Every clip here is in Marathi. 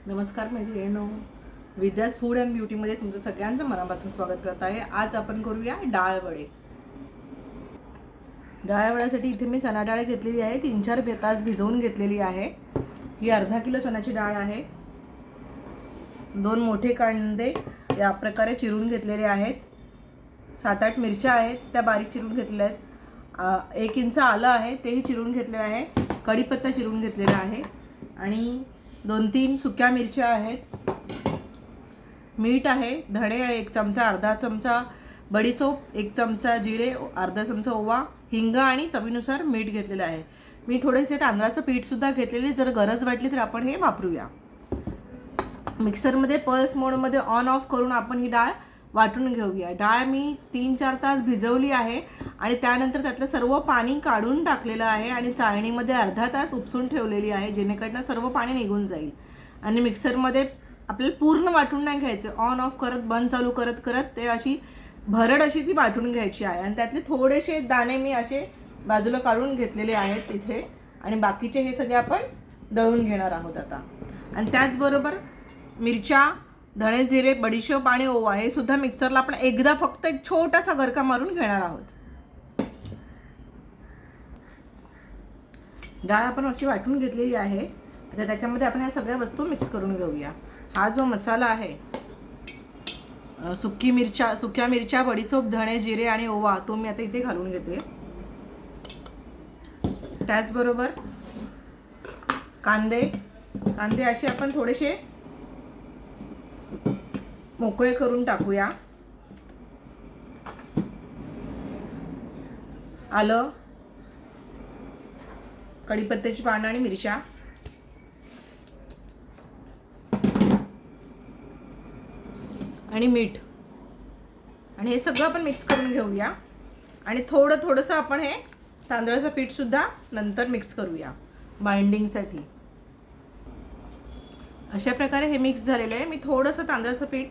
नमस्कार मैत्रिणींनो, विद्यास फूड अँड ब्युटीमध्ये तुमचं सगळ्यांचं मनापासून स्वागत करत आहे. आज आपण करूया डाळ वडे. डाळ वड्यासाठी इथे मी चणा डाळ घेतलेली आहे, 3-4 तास भिजवून घेतलेली आहे. ही अर्धा किलो चण्याची डाळ आहे. 2 मोठे कांदे या प्रकारे चिरून घेतलेले आहेत. 7-8 मिरच्या आहेत, त्या बारीक चिरून घेतलेल्या आहेत. 1 इंच आलं आहे, तेही चिरून घेतलेलं आहे. कढीपत्ता चिरून घेतलेला आहे आणि 2-3 सुक्या मिरच्या आहेत. मीठ आहे, धणे आहे 1 चमचा, अर्धा चमचा बडीशोप, 1 चमचा जिरे, अर्धा चमचा ओवा, हिंग आणि चवीनुसार मीठ घेतलेलं आहे. मी थोडेसे तांदळाचं पीठसुद्धा घेतलेले, जर गरज वाटली तर आपण हे वापरूया. मिक्सरमध्ये पल्स मोडमध्ये ऑन ऑफ करून आपण ही डाळ वाटून घेऊया. डाळ मी 3-4 तास भिजवली आहे आणि त्यानंतर त्यातलं सर्व पाणी काढून टाकलेलं आहे आणि चाळणीमध्ये अर्धा तास उपसून ठेवलेली आहे, जेणेकरून सर्व पाणी निघून जाईल. आणि मिक्सरमध्ये आपल्याला पूर्ण वाटून नाही घ्यायचं, ऑन ऑफ करत बंद चालू करत करत ते अशी भरड अशी ती वाटून घ्यायची आहे. आणि त्यातले थोडेसे दाणे मी असे बाजूला काढून घेतलेले आहेत तिथे, आणि बाकीचे हे सगळे आपण दळून घेणार आहोत आता. आणि त्याचबरोबर मिरच्या, धणे, जिरे, बडीशोप आणि ओवा हे सुद्धा मिक्सरला आपण एकदा फक्त एक छोटासा गरका मारून घेणार आहोत. डाळ आपण अशी वाटून घेतलेली आहे. आता त्याच्यामध्ये आपण ह्या सगळ्या वस्तू मिक्स करून घेऊया. हा जो मसाला आहे, सुक्या मिरच्या, बडीशोप, धणे, जिरे आणि ओवा, तो मी आता इथे घालून घेते. त्याचबरोबर कांदे असे आपण थोडेसे मोकळे करून टाकूया. आलं, कढीपत्त्याची पानं आणि मिरच्या, आणि मीठ, आणि हे सगळं आपण मिक्स करून घेऊया. आणि थोडंसं आपण हे तांदळाचं पीठ सुद्धा नंतर मिक्स करूया बाइंडिंगसाठी. अशा प्रकारे हे मिक्स झालेलं आहे. मी थोडंसं तांदळाचं पीठ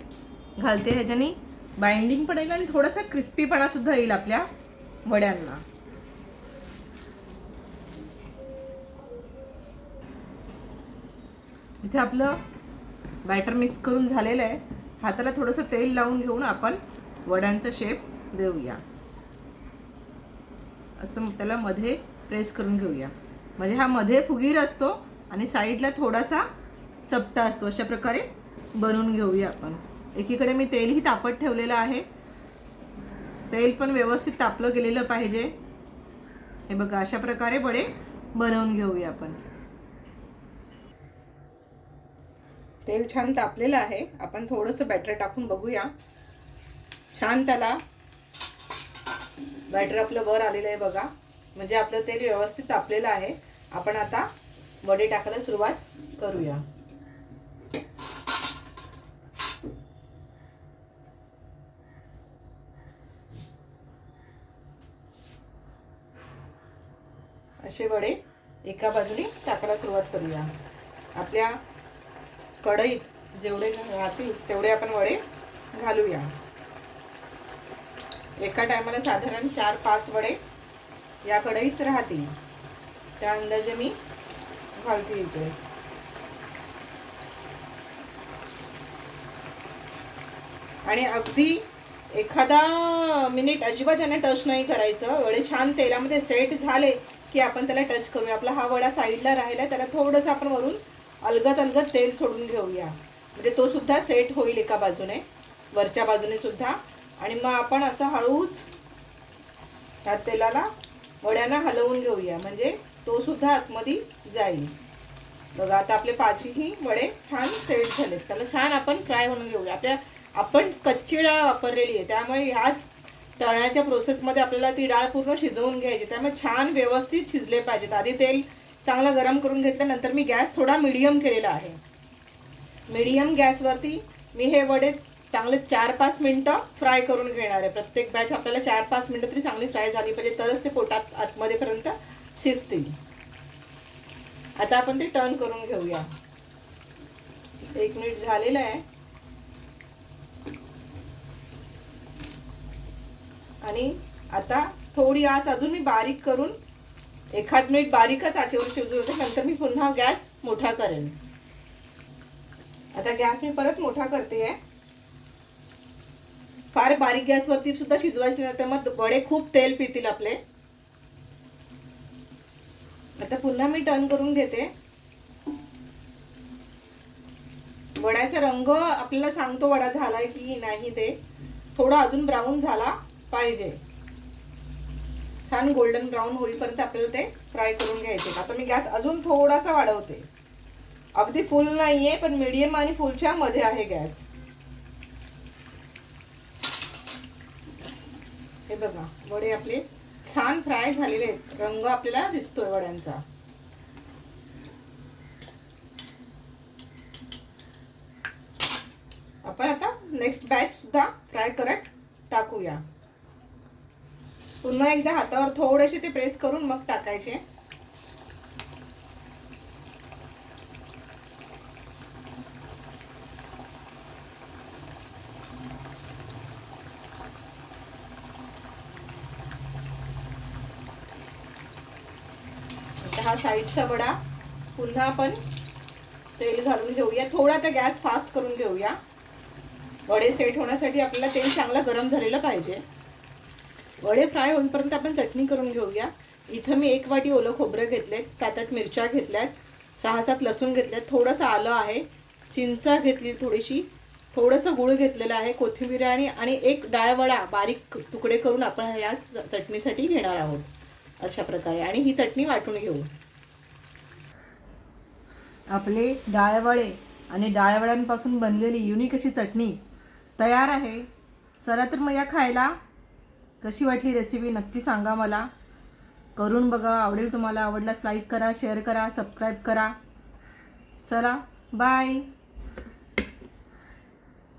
घालते, ह्याच्यानी बाइंडिंग पण येईल आणि थोडासा क्रिस्पीपणा सुद्धा येईल आपल्या वड्यांना. इथे आपलं बॅटर मिक्स करून झालेलं आहे. हाताला थोडंसं तेल लावून घेऊन आपण वड्यांचा शेप देऊया. असं त्याला मध्ये प्रेस करून घेऊया, म्हणजे हा मध्ये फुगीर असतो आणि साईडला थोडासा चपटा असतो. अशा प्रकारे बनवून घेऊया आपण. एकीकडे मी तेलही तापत ठेवलेलं आहे. तेल पण व्यवस्थित तापलं गेलेलं पाहिजे. हे बघा, अशा प्रकारे वडे बनवून घेऊया आपण. तेल छान तापलेलं आहे. आपण थोडंसं बॅटर टाकून बघूया. छान त्याला बॅटर आपलं वर आलेलं आहे बघा, म्हणजे आपलं तेल व्यवस्थित तापलेलं आहे. आपण आता वडे टाकायला सुरुवात करूया. असे वडे एका बाजूने टाकायला सुरुवात करूया. आपल्या कढईत जेवढे राहतील तेवढे आपण वडे घालूया. एका टायमाला साधारण 4-5 वडे या कढईत राहतील, त्या अंदाजे मी घालते इथे. आणि अगदी एखादा मिनिट अजिबात त्यांना टच नाही करायचं. वडे छान तेलामध्ये सेट झाले की आपण त्याला टच करूया. आपला हा वडा साईडला राहिला, त्याला थोडंसं आपण वरून अलगद तेल सोडून घेऊया, म्हणजे तो सुद्धा सेट होईल एका बाजूने, वरच्या बाजूने सुद्धा. आणि मग आपण असं हळूच त्या तेलाला वड्यांना हलवून घेऊया, म्हणजे तो सुद्धा आतमध्ये जाईल. बघा, आता आपले 5ही वडे छान सेट झालेत. त्याला छान आपण फ्राय होऊन घेऊया. आपण कच्ची डाळ वापरलेली आहे, त्यामुळे ह्याच तळण्याच्या प्रोसेसमध्ये आपल्याला ती डाळ पूर्ण शिजवून घ्यायची. त्यामुळे छान व्यवस्थित शिजले पाहिजेत. आधी तेल चांगलं गरम करून घेतल्यानंतर मी गॅस थोडा मीडियम केलेला आहे. मीडियम गॅसवरती मी हे वडे चांगले 4-5 मिनटं फ्राय करून घेणार आहे. प्रत्येक बॅच आपल्याला 4-5 मिनटं तरी चांगली फ्राय झाली पाहिजे, तरच ते पोटात आतमध्येपर्यंत शिजतील. आता आपण ते टर्न करून घेऊया. 1 मिनिट झालेलं आहे. आणि आता थोडी आच अजून मी बारीक करून 1 मिनिट बारीकच आचेवर शिजवू देते. नंतर मी पुन्हा गॅस मोठा करेन. आता गॅस मी परत मोठा करते आहे. फार बारीक गॅसवरती सुद्धा शिजवायचे नाही, तर मग वडे खूप तेल पितील आपले. आता पुन्हा मी टर्न करून घेते. वड्याचा रंग आपल्याला सांगतो वडा झालाय की नाही. ते थोडा अजून ब्राऊन झाला पाहिजे. छान गोल्डन ब्राऊन होईपर्यंत आपल्याला ते फ्राय करून घ्यायचे. आता मी गॅस अजून थोडासा वाढवते. अगदी फुल नाहीये, पण मीडियम आणि फुलच्या मध्ये आहे गॅस. हे बघा, वडे आपले छान फ्राय झालेले आहेत. रंग आपल्याला दिसतोय वड्यांचा. आपण आता नेक्स्ट बॅच सुद्धा फ्राय करत टाकूया. पुन्हा एकदा हातावर थोडेसे ते प्रेस करून मग टाकायचे. आता हा साईडचा वडा पुन्हा आपण तेल घालून घेऊया. थोडा आता गॅस फास्ट करून घेऊया. वडे सेट होण्यासाठी आपल्याला तेल चांगलं गरम झालेलं पाहिजे. वडे फ्राय होईपर्यंत आपण चटणी करून घेऊया. इथं मी 1 वाटी ओलं खोबरं घेतलेत, 7-8 मिरच्या घेतल्यात, 6-7 लसूण घेतल्यात, थोडंसं आलं आहे, चिंच घेतली थोडीशी, थोडंसं गूळ घेतलेलं आहे, कोथिंबीर आणि 1 डाळवडा बारीक तुकडे करून आपण या चटणीसाठी घेणार आहोत. अशा प्रकारे आणि ही चटणी वाटून घेऊ. आपले डाळवडे आणि डाळवड्यांपासून बनलेली युनिक अशी चटणी तयार आहे. चला तर मग या खायला. कशी वाटली रेसिपी नक्की सांगा मला. करून बघा, आवडेल तुम्हाला. आवडल्यास लाईक करा, शेअर करा, सबस्क्राईब करा. चला बाय.